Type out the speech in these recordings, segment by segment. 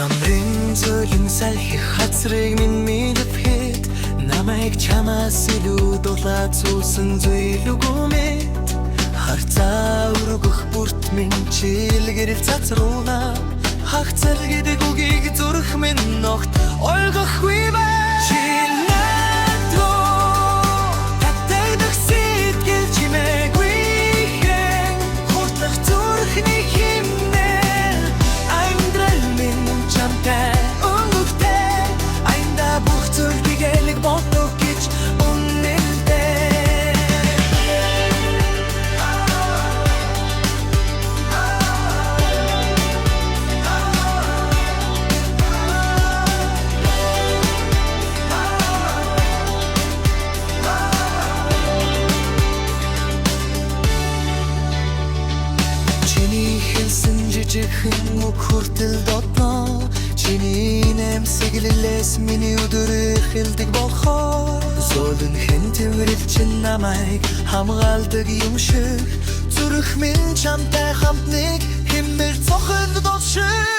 Намрын зөөлөн салхих хацрыг минь мэдвхэд намайг чамаас илүү дулаад суусан зүйлгүй мэд харцаа өргөх бүрт минь чилгэрэл цацруулна хагцал гэдэг үгийг зүрх минь огт ойлгохгүй бай жижигхэн үг хүртэл дотно чиний нэмсэглэлээс миний өдөр эхэлдэг болохоор зөөлөн хэн тэрвэрэл чин намайг хамгаалдаг юм шиг зүрх минь чамтай хамт нэг хэмээр цохол дочшиг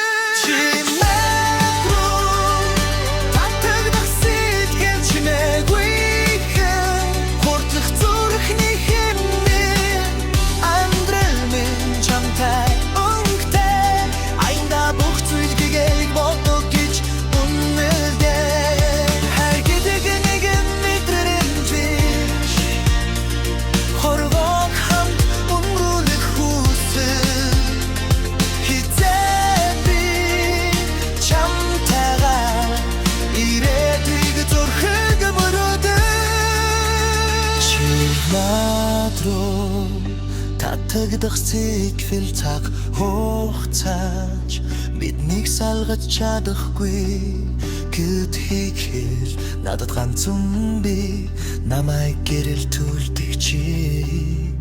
татагдах сэтгэл цаг хугацаач биднийг салгаж чадахгүй гэд хийхэл надад ганцхан би намайг гэрэл түлдэг чи